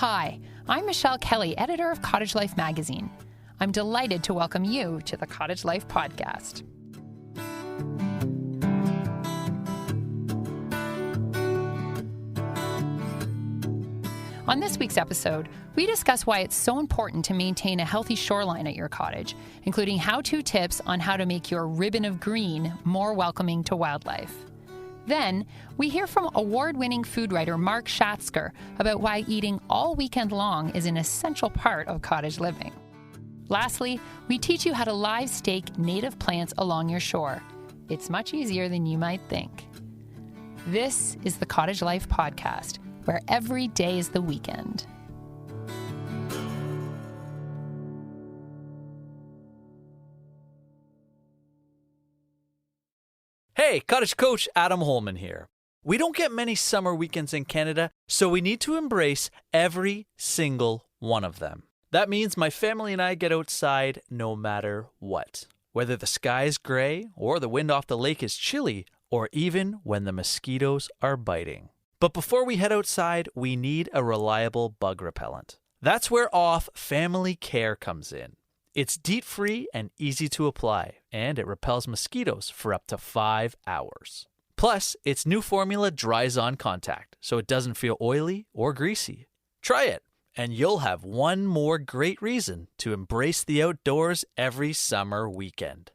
Hi, I'm Michelle Kelly, editor of Cottage Life Magazine. I'm delighted to welcome you to the Cottage Life podcast. On this week's episode, we discuss why it's so important to maintain a healthy shoreline at your cottage, including how-to tips on how to make your ribbon of green more welcoming to wildlife. Then, we hear from award-winning food writer Mark Schatzker about why eating all weekend long is an essential part of cottage living. Lastly, we teach you how to live stake native plants along your shore. It's much easier than you might think. This is the Cottage Life podcast, where every day is the weekend. Hey, Cottage Coach Adam Holman here. We don't get many summer weekends in Canada, so we need to embrace every single one of them. That means my family and I get outside no matter what. Whether the sky is gray, or the wind off the lake is chilly, or even when the mosquitoes are biting. But before we head outside, we need a reliable bug repellent. That's where Off Family Care comes in. It's DEET-free and easy to apply, and it repels mosquitoes for up to 5 hours. Plus, its new formula dries on contact, so it doesn't feel oily or greasy. Try it, and you'll have one more great reason to embrace the outdoors every summer weekend.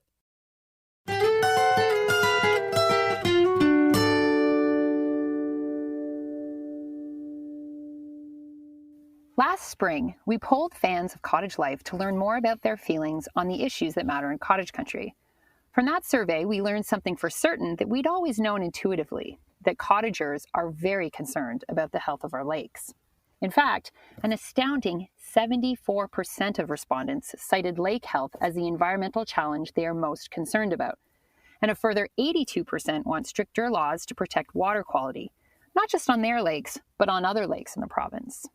Last spring, we polled fans of cottage life to learn more about their feelings on the issues that matter in cottage country. From that survey, we learned something for certain that we'd always known intuitively, that cottagers are very concerned about the health of our lakes. In fact, an astounding 74% of respondents cited lake health as the environmental challenge they are most concerned about. And a further 82% want stricter laws to protect water quality, not just on their lakes, but on other lakes in the province.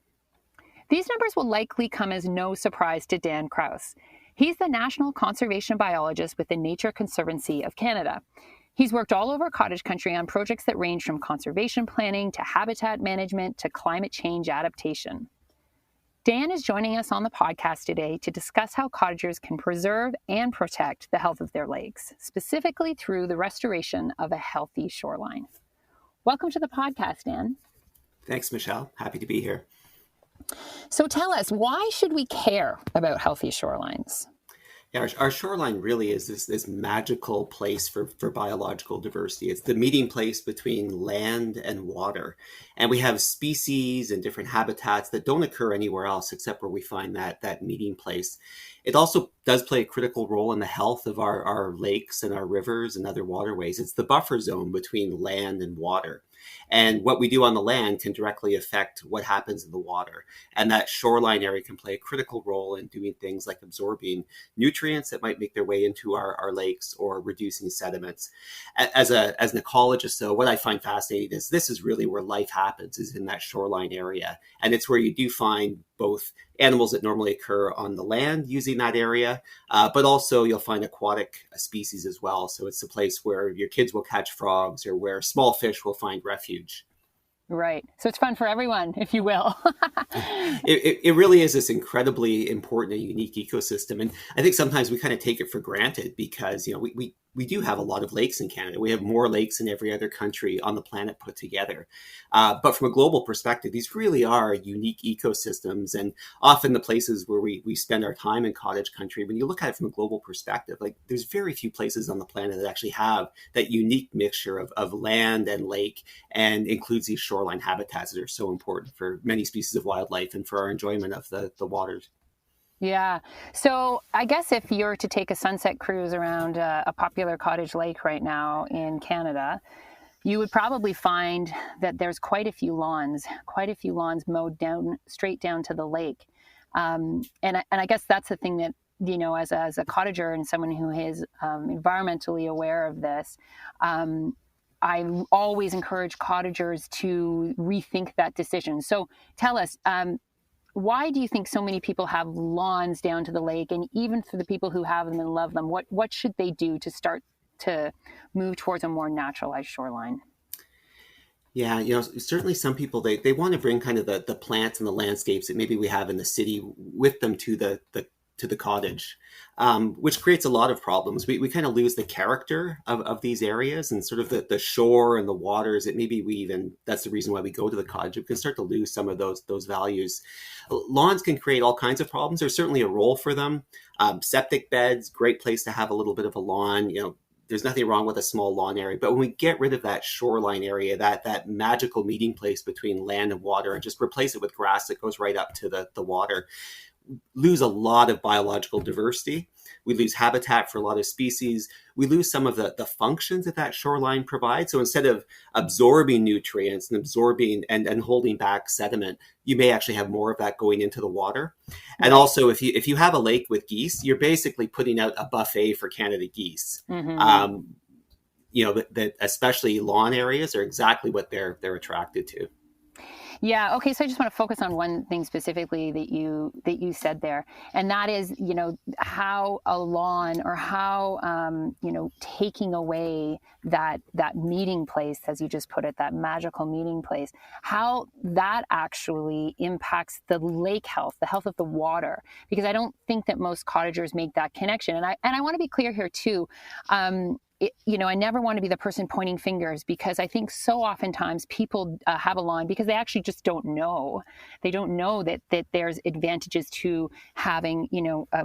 These numbers will likely come as no surprise to Dan Kraus. He's the National Conservation Biologist with the Nature Conservancy of Canada. He's worked all over cottage country on projects that range from conservation planning to habitat management to climate change adaptation. Dan is joining us on the podcast today to discuss how cottagers can preserve and protect the health of their lakes, specifically through the restoration of a healthy shoreline. Welcome to the podcast, Dan. Thanks, Michelle. Happy to be here. So tell us, why should we care about healthy shorelines? Yeah, our shoreline really is this magical place for biological diversity. It's the meeting place between land and water. And we have species and different habitats that don't occur anywhere else except where we find that meeting place. It also does play a critical role in the health of our lakes and our rivers and other waterways. It's the buffer zone between land and water. And what we do on the land can directly affect what happens in the water. And that shoreline area can play a critical role in doing things like absorbing nutrients that might make their way into our lakes or reducing sediments. As an ecologist, though, what I find fascinating is this is really where life happens, is in that shoreline area. And it's where you do find both animals that normally occur on the land using that area, but also you'll find aquatic species as well. So it's a place where your kids will catch frogs or where small fish will find refuge. Right. So it's fun for everyone, if you will. It really is this incredibly important and unique ecosystem. And I think sometimes we kind of take it for granted because, we do have a lot of lakes in Canada. We have more lakes than every other country on the planet put together. But from a global perspective, these really are unique ecosystems. And often the places where we spend our time in cottage country, when you look at it from a global perspective, like there's very few places on the planet that actually have that unique mixture of land and lake and includes these shoreline habitats that are so important for many species of wildlife and for our enjoyment of the waters. Yeah. So I guess if you're to take a sunset cruise around a popular cottage lake right now in Canada, you would probably find that there's quite a few lawns mowed down straight down to the lake. And I guess that's the thing that, as a cottager and someone who is environmentally aware of this, I always encourage cottagers to rethink that decision. So tell us, why do you think so many people have lawns down to the lake? And even for the people who have them and love them, what should they do to start to move towards a more naturalized shoreline? Yeah, certainly some people they want to bring kind of the plants and the landscapes that maybe we have in the city with them to the cottage, which creates a lot of problems. We kind of lose the character of these areas and sort of the shore and the waters. That maybe we even that's the reason why we go to the cottage. We can start to lose some of those values. Lawns can create all kinds of problems. There's certainly a role for them. Septic beds, great place to have a little bit of a lawn. There's nothing wrong with a small lawn area, but when we get rid of that shoreline area, that magical meeting place between land and water, and just replace it with grass that goes right up to the water, lose a lot of biological diversity. We lose habitat for a lot of species. We lose some of the functions that shoreline provides. So instead of absorbing nutrients and absorbing and holding back sediment, you may actually have more of that going into the water. And also, if you have a lake with geese, you're basically putting out a buffet for Canada geese. Mm-hmm. That especially lawn areas are exactly what they're attracted to. Yeah. Okay. So I just want to focus on one thing specifically that you said there, and that is, how a lawn or how, taking away that meeting place, as you just put it, that magical meeting place, how that actually impacts the lake health, the health of the water, because I don't think that most cottagers make that connection. And I want to be clear here too. I never want to be the person pointing fingers, because I think so oftentimes people have a lawn because they actually just don't know. They don't know that there's advantages to having,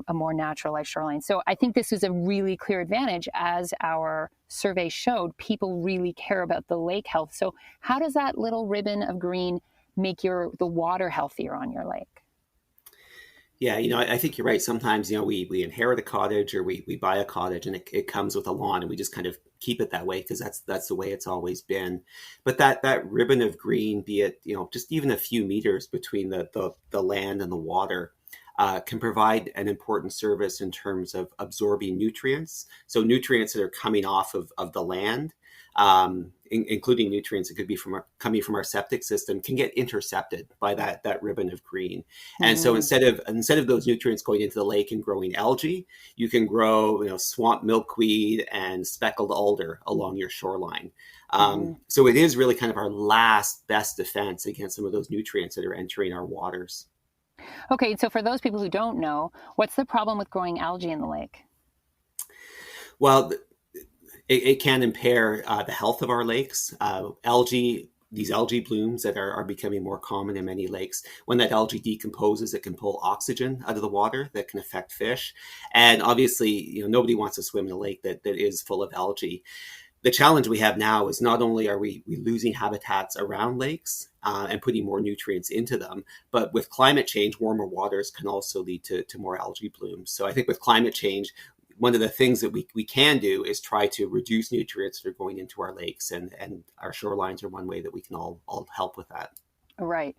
a more naturalized shoreline. So I think this is a really clear advantage. As our survey showed, people really care about the lake health. So how does that little ribbon of green make the water healthier on your lake? Yeah, I think you're right. Sometimes, we inherit a cottage, or we buy a cottage, and it comes with a lawn, and we just kind of keep it that way because that's the way it's always been. But that ribbon of green, be it, just even a few meters between the land and the water, can provide an important service in terms of absorbing nutrients. So nutrients that are coming off of the land, including nutrients that could be coming from our septic system, can get intercepted by that ribbon of green. And so instead of those nutrients going into the lake and growing algae, you can grow swamp milkweed and speckled alder along your shoreline. So it is really kind of our last best defense against some of those nutrients that are entering our waters. Okay, so for those people who don't know, what's the problem with growing algae in the lake? Well, it can impair the health of our lakes. These algae blooms that are becoming more common in many lakes. When that algae decomposes, it can pull oxygen out of the water that can affect fish. And obviously, nobody wants to swim in a lake that is full of algae. The challenge we have now is not only are we losing habitats around lakes and putting more nutrients into them, but with climate change, warmer waters can also lead to more algae blooms. So I think with climate change, one of the things that we can do is try to reduce nutrients that are going into our lakes, and our shorelines are one way that we can all help with that. Right.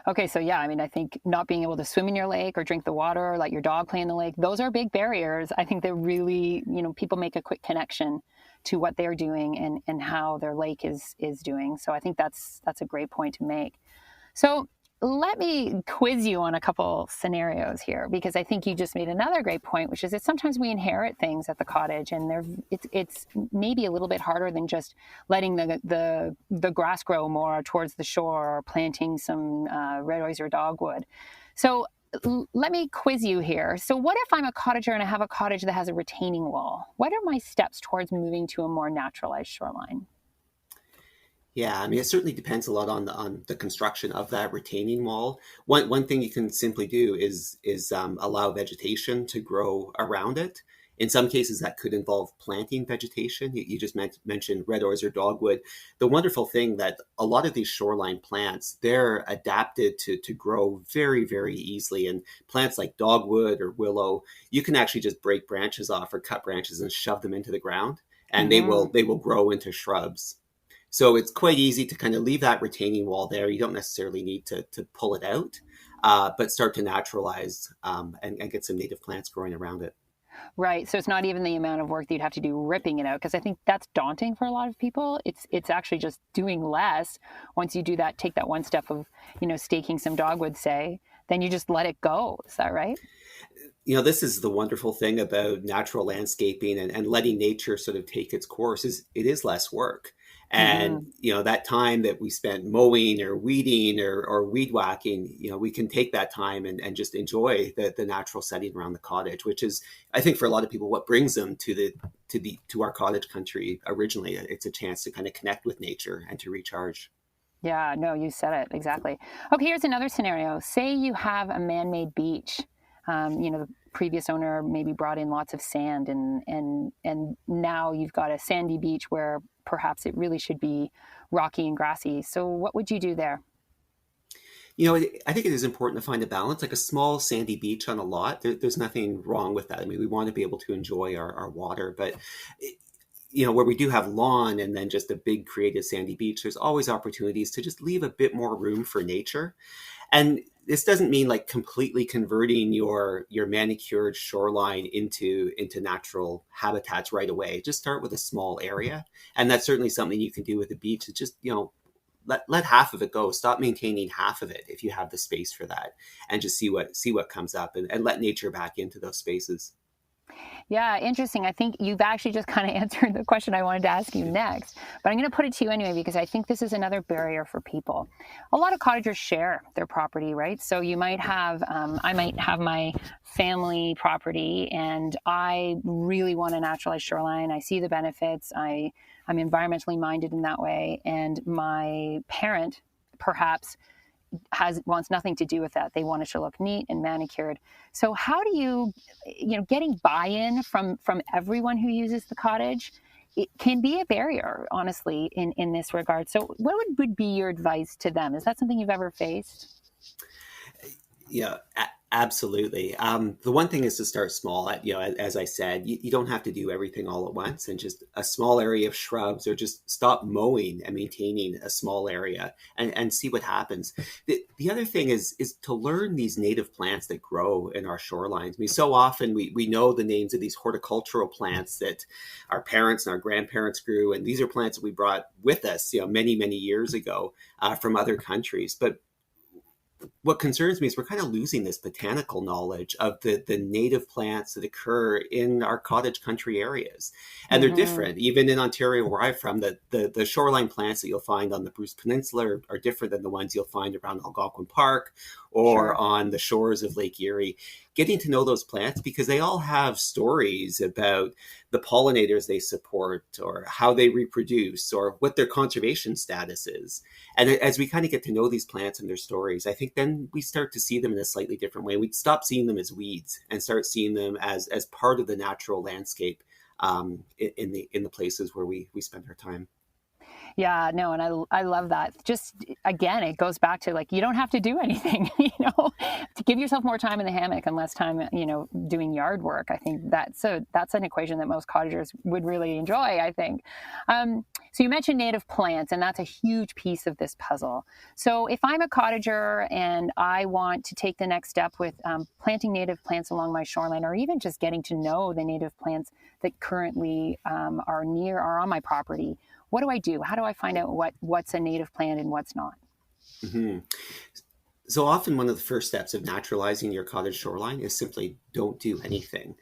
Okay. So yeah, I think not being able to swim in your lake or drink the water or let your dog play in the lake, those are big barriers. I think that really, people make a quick connection to what they're doing and how their lake is doing. So I think that's a great point to make. So let me quiz you on a couple scenarios here, because I think you just made another great point, which is that sometimes we inherit things at the cottage, and it's maybe a little bit harder than just letting the grass grow more towards the shore or planting some red osier dogwood. So let me quiz you here. So what if I'm a cottager and I have a cottage that has a retaining wall? What are my steps towards moving to a more naturalized shoreline? Yeah, it certainly depends a lot on the construction of that retaining wall. One thing you can simply do is allow vegetation to grow around it. In some cases, that could involve planting vegetation. You just mentioned red osier dogwood. The wonderful thing that a lot of these shoreline plants, they're adapted to grow very, very easily. And plants like dogwood or willow, you can actually just break branches off or cut branches and shove them into the ground, and they will grow into shrubs. So it's quite easy to kind of leave that retaining wall there. You don't necessarily need to pull it out, but start to naturalize and get some native plants growing around it. Right. So it's not even the amount of work that you'd have to do ripping it out, because I think that's daunting for a lot of people. It's actually just doing less. Once you do that, take that one step of, staking some dogwood, say, then you just let it go. Is that right? This is the wonderful thing about natural landscaping and letting nature sort of take its course, is it is less work. And, that time that we spent mowing or weeding or weed whacking, we can take that time and just enjoy the natural setting around the cottage, which is, I think, for a lot of people, what brings them to our cottage country originally. It's a chance to kind of connect with nature and to recharge. Yeah, no, you said it exactly. Okay, here's another scenario. Say you have a man-made beach. The previous owner maybe brought in lots of sand, and now you've got a sandy beach where perhaps it really should be rocky and grassy. So what would you do there? I think it is important to find a balance, like a small sandy beach on a lot. There's nothing wrong with that. I mean, we want to be able to enjoy our water, but where we do have lawn and then just a big creative sandy beach, there's always opportunities to just leave a bit more room for nature. And this doesn't mean like completely converting your manicured shoreline into natural habitats right away. Just start with a small area. And that's certainly something you can do with the beach. It's just, let half of it go. Stop maintaining half of it if you have the space for that, and just see what comes up and let nature back into those spaces. Yeah, interesting. I think you've actually just kind of answered the question I wanted to ask you next, but I'm going to put it to you anyway, because I think this is another barrier for people. A lot of cottagers share their property, right? So you might have, I might have my family property and I really want to naturalize shoreline. I see the benefits. I'm environmentally minded in that way. And my parent perhaps wants nothing to do with that. They want it to look neat and manicured. So how do you getting buy-in from everyone who uses the cottage, it can be a barrier, honestly, in this regard. So what would be your advice to them? Is that something you've ever faced? Yeah, absolutely. The one thing is to start small. As I said, you don't have to do everything all at once, and just a small area of shrubs, or just stop mowing and maintaining a small area and see what happens. The other thing is to learn these native plants that grow in our shorelines. I mean, so often we know the names of these horticultural plants that our parents and our grandparents grew, and these are plants that we brought with us, many, many years ago from other countries. But what concerns me is we're kind of losing this botanical knowledge of the native plants that occur in our cottage country areas. And they're different. Even in Ontario, where I'm from, the shoreline plants that you'll find on the Bruce Peninsula are different than the ones you'll find around Algonquin Park or on the shores of Lake Erie. Getting to know those plants, because they all have stories about the pollinators they support, or how they reproduce, or what their conservation status is. And as we kind of get to know these plants and their stories, I think then we start to see them in a slightly different way. We stop seeing them as weeds and start seeing them as part of the natural landscape in the places where we spend our time. Yeah, no, and I love that. Just again, it goes back to like, you don't have to do anything, to give yourself more time in the hammock and less time, doing yard work. I think that's an equation that most cottagers would really enjoy, I think. So you mentioned native plants, and that's a huge piece of this puzzle. So if I'm a cottager and I want to take the next step with planting native plants along my shoreline, or even just getting to know the native plants that currently are on my property, what do I do? How do I find out what's a native plant and what's not? Mm-hmm. So often one of the first steps of naturalizing your cottage shoreline is simply don't do anything.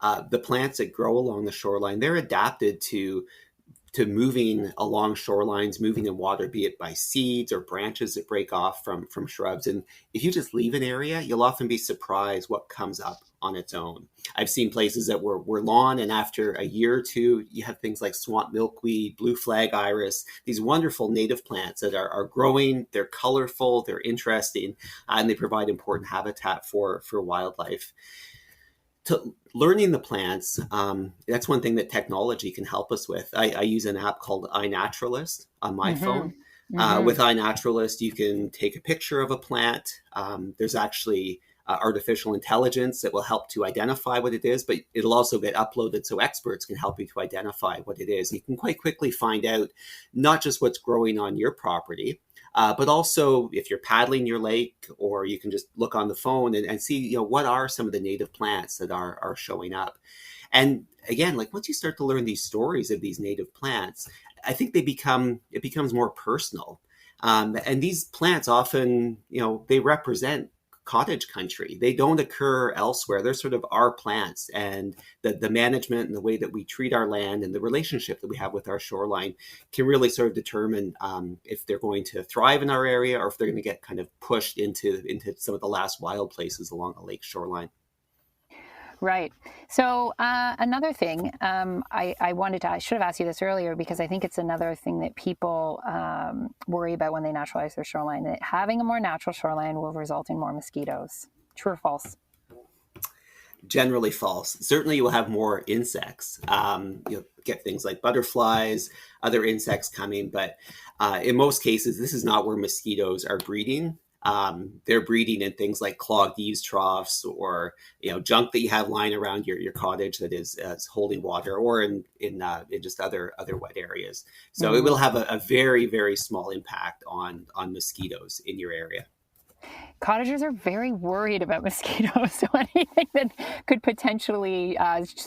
The plants that grow along the shoreline, they're adapted to moving along shorelines, moving in water, be it by seeds or branches that break off from shrubs. And if you just leave an area, you'll often be surprised what comes up on its own. I've seen places that were lawn, and after a year or two, you have things like swamp milkweed, blue flag iris, these wonderful native plants that are growing. They're colorful, they're interesting, and they provide important habitat for wildlife. To learning the plants, that's one thing that technology can help us with. I use an app called iNaturalist on my phone. With iNaturalist, you can take a picture of a plant. There's actually artificial intelligence that will help to identify what it is, but it'll also get uploaded so experts can help you to identify what it is. You can quite quickly find out not just what's growing on your property, but also if you're paddling your lake, or you can just look on the phone and see, what are some of the native plants that are showing up. And again, like once you start to learn these stories of these native plants, I think it becomes more personal. And these plants often, they represent cottage country. They don't occur elsewhere. They're sort of our plants, and the management and the way that we treat our land and the relationship that we have with our shoreline can really sort of determine if they're going to thrive in our area or if they're going to get kind of pushed into some of the last wild places along the lake shoreline. Right. So another thing, I should have asked you this earlier because I think it's another thing that people worry about when they naturalize their shoreline, that having a more natural shoreline will result in more mosquitoes. True or false? Generally false. Certainly you will have more insects. You'll get things like butterflies, other insects coming, but in most cases, this is not where mosquitoes are breeding. They're breeding in things like clogged eaves troughs or junk that you have lying around your cottage that is holding water, or in just other wet areas. So it will have a very, very small impact on mosquitoes in your area. Cottagers are very worried about mosquitoes, so anything that could potentially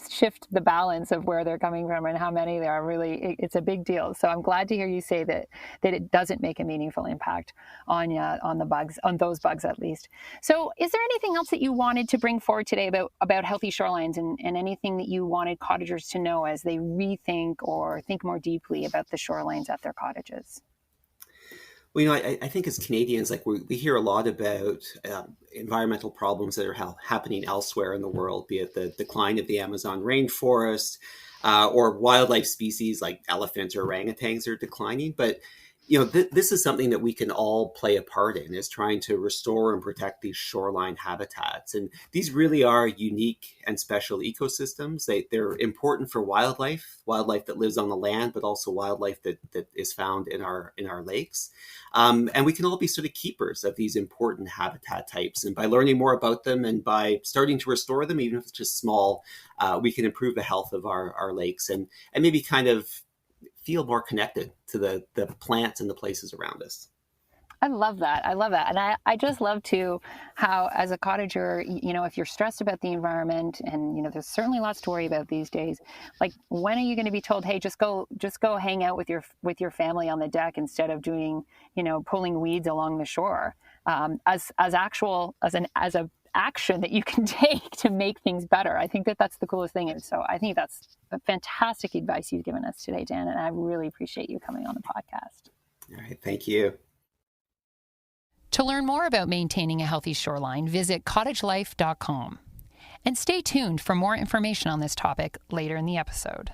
shift the balance of where they're coming from and how many there are, really, it's a big deal. So I'm glad to hear you say that it doesn't make a meaningful impact on the bugs, on those bugs at least. So is there anything else that you wanted to bring forward today about healthy shorelines and anything that you wanted cottagers to know as they rethink or think more deeply about the shorelines at their cottages? Well, I think as Canadians, like we hear a lot about environmental problems that are happening elsewhere in the world, be it the decline of the Amazon rainforest or wildlife species like elephants or orangutans are declining. But this is something that we can all play a part in, is trying to restore and protect these shoreline habitats. And these really are unique and special ecosystems. They're important for wildlife that lives on the land, but also wildlife that is found in our lakes. And we can all be sort of keepers of these important habitat types. And by learning more about them and by starting to restore them, even if it's just small, we can improve the health of our lakes and maybe kind of feel more connected to the plants and the places around us. I love that. And I just love too how, as a cottager, if you're stressed about the environment, and there's certainly lots to worry about these days, like when are you going to be told, hey, just go hang out with your family on the deck instead of doing, pulling weeds along the shore, as an action that you can take to make things better. I think that's the coolest thing. And so I think that's a fantastic advice you've given us today, Dan, and I really appreciate you coming on the podcast. All right. Thank you. To learn more about maintaining a healthy shoreline, visit cottagelife.com. And stay tuned for more information on this topic later in the episode.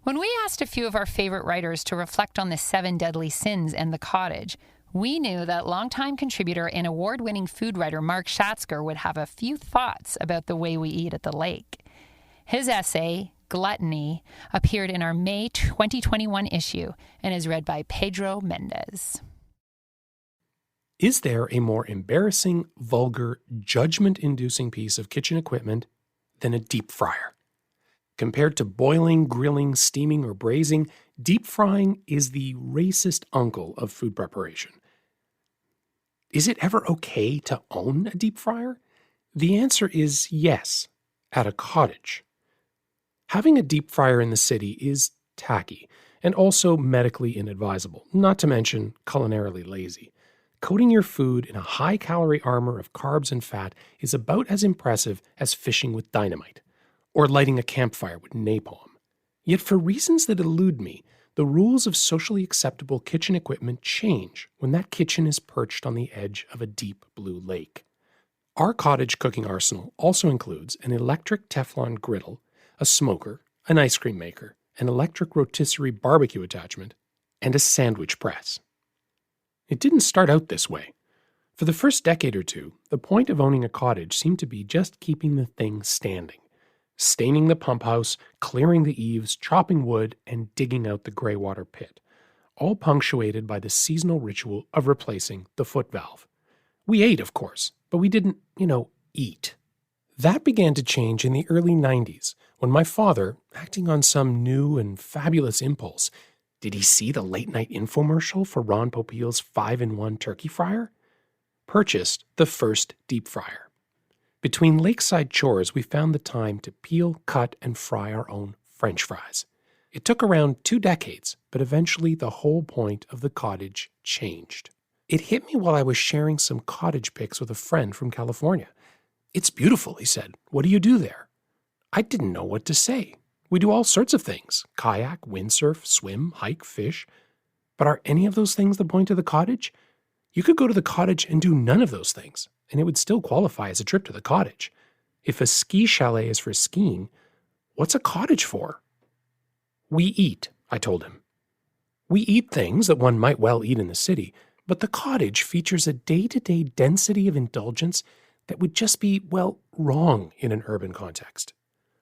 When we asked a few of our favorite writers to reflect on the 7 deadly sins and the cottage, we knew that longtime contributor and award-winning food writer Mark Schatzker would have a few thoughts about the way we eat at the lake. His essay, Gluttony, appeared in our May 2021 issue and is read by Pedro Mendez. Is there a more embarrassing, vulgar, judgment-inducing piece of kitchen equipment than a deep fryer? Compared to boiling, grilling, steaming, or braising, deep frying is the racist uncle of food preparation. Is it ever okay to own a deep fryer? The answer is yes, at a cottage. Having a deep fryer in the city is tacky and also medically inadvisable, not to mention culinarily lazy. Coating your food in a high-calorie armor of carbs and fat is about as impressive as fishing with dynamite, or lighting a campfire with napalm. Yet for reasons that elude me, the rules of socially acceptable kitchen equipment change when that kitchen is perched on the edge of a deep blue lake. Our cottage cooking arsenal also includes an electric Teflon griddle, a smoker, an ice cream maker, an electric rotisserie barbecue attachment, and a sandwich press. It didn't start out this way. For the first decade or two, the point of owning a cottage seemed to be just keeping the thing standing. Staining the pump house, clearing the eaves, chopping wood, and digging out the gray water pit, all punctuated by the seasonal ritual of replacing the foot valve. We ate, of course, but we didn't, eat. That began to change in the early 90s, when my father, acting on some new and fabulous impulse, did he see the late-night infomercial for Ron Popeil's 5-in-1 turkey fryer? Purchased the first deep fryer. Between lakeside chores, we found the time to peel, cut, and fry our own French fries. It took around 2 decades, but eventually the whole point of the cottage changed. It hit me while I was sharing some cottage pics with a friend from California. "It's beautiful," he said. "What do you do there?" I didn't know what to say. We do all sorts of things: kayak, windsurf, swim, hike, fish. But are any of those things the point of the cottage? You could go to the cottage and do none of those things, and it would still qualify as a trip to the cottage. If a ski chalet is for skiing, what's a cottage for? "We eat," I told him. "We eat things that one might well eat in the city, but the cottage features a day-to-day density of indulgence that would just be, well, wrong in an urban context."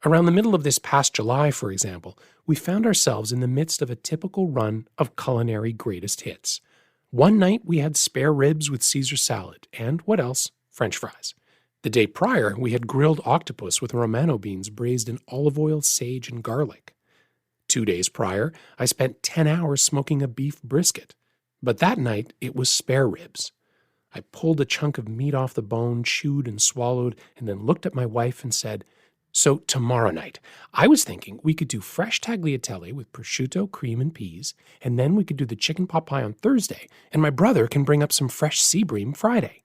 Around the middle of this past July, for example, we found ourselves in the midst of a typical run of culinary greatest hits. One night we had spare ribs with Caesar salad and, what else? French fries. The day prior, we had grilled octopus with Romano beans braised in olive oil, sage, and garlic. 2 days prior, I spent 10 hours smoking a beef brisket. But that night, it was spare ribs. I pulled a chunk of meat off the bone, chewed and swallowed, and then looked at my wife and said, "So tomorrow night, I was thinking we could do fresh tagliatelle with prosciutto, cream, and peas, and then we could do the chicken pot pie on Thursday, and my brother can bring up some fresh sea bream Friday."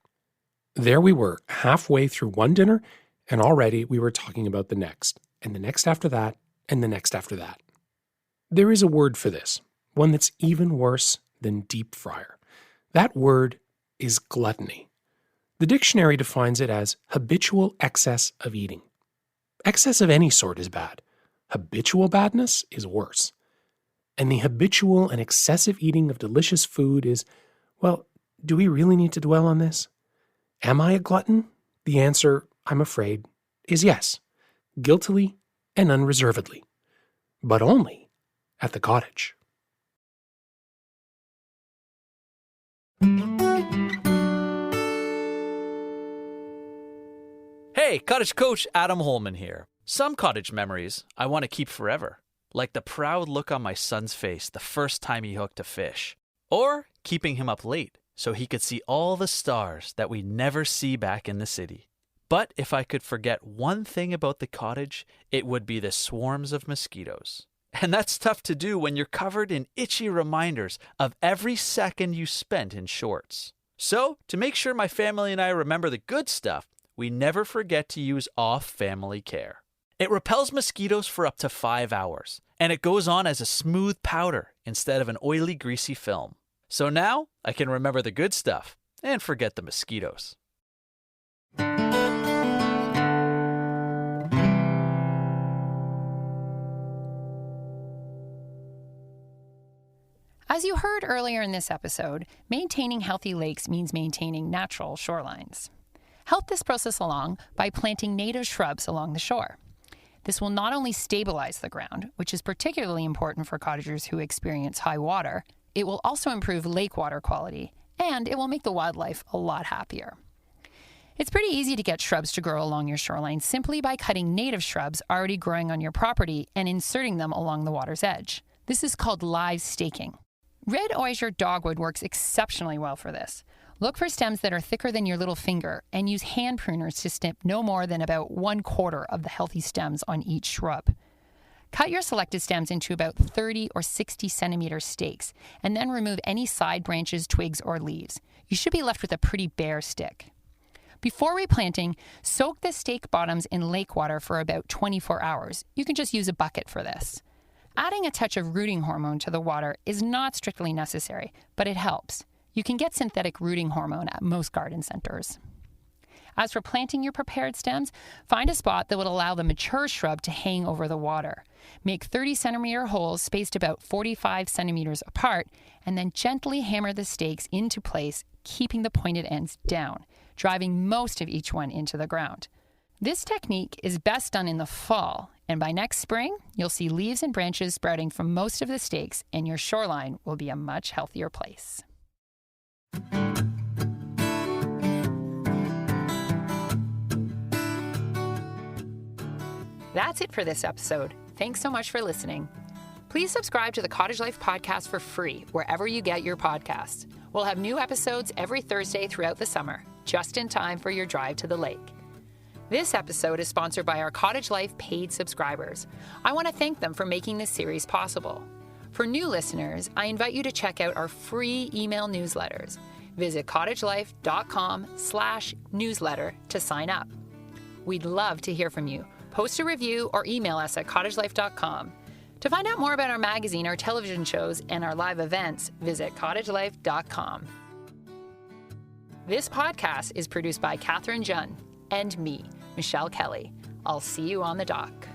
There we were, halfway through one dinner, and already we were talking about the next, and the next after that, and the next after that. There is a word for this, one that's even worse than deep fryer. That word is gluttony. The dictionary defines it as habitual excess of eating. Excess of any sort is bad. Habitual badness is worse. And the habitual and excessive eating of delicious food is, well, do we really need to dwell on this? Am I a glutton? The answer, I'm afraid, is yes, guiltily and unreservedly, but only at the cottage. Hey, Cottage Coach Adam Holman here. Some cottage memories I want to keep forever, like the proud look on my son's face the first time he hooked a fish, or keeping him up late so he could see all the stars that we never see back in the city. But if I could forget one thing about the cottage, it would be the swarms of mosquitoes. And that's tough to do when you're covered in itchy reminders of every second you spent in shorts. So, to make sure my family and I remember the good stuff, we never forget to use off-family care. It repels mosquitoes for up to 5 hours, and it goes on as a smooth powder instead of an oily, greasy film. So now I can remember the good stuff and forget the mosquitoes. As you heard earlier in this episode, maintaining healthy lakes means maintaining natural shorelines. Help this process along by planting native shrubs along the shore. This will not only stabilize the ground, which is particularly important for cottagers who experience high water, it will also improve lake water quality, and it will make the wildlife a lot happier. It's pretty easy to get shrubs to grow along your shoreline simply by cutting native shrubs already growing on your property and inserting them along the water's edge. This is called live staking. Red osier dogwood works exceptionally well for this. Look for stems that are thicker than your little finger and use hand pruners to snip no more than about 1/4 of the healthy stems on each shrub. Cut your selected stems into about 30 or 60 centimeter stakes and then remove any side branches, twigs, or leaves. You should be left with a pretty bare stick. Before replanting, soak the stake bottoms in lake water for about 24 hours. You can just use a bucket for this. Adding a touch of rooting hormone to the water is not strictly necessary, but it helps. You can get synthetic rooting hormone at most garden centers. As for planting your prepared stems, find a spot that would allow the mature shrub to hang over the water. Make 30 centimeter holes spaced about 45 centimeters apart, and then gently hammer the stakes into place, keeping the pointed ends down, driving most of each one into the ground. This technique is best done in the fall, and by next spring, you'll see leaves and branches sprouting from most of the stakes, and your shoreline will be a much healthier place. That's it for this episode. Thanks so much for listening. Please subscribe to the Cottage Life podcast for free wherever you get your podcasts. We'll have new episodes every Thursday throughout the summer, just in time for your drive to the lake. This episode is sponsored by our Cottage Life paid subscribers. I want to thank them for making this series possible. For new listeners, I invite you to check out our free email newsletters. Visit cottagelife.com/newsletter to sign up. We'd love to hear from you. Post a review or email us at cottagelife.com. To find out more about our magazine, our television shows, and our live events, visit cottagelife.com. This podcast is produced by Catherine Junn and me, Michelle Kelly. I'll see you on the dock.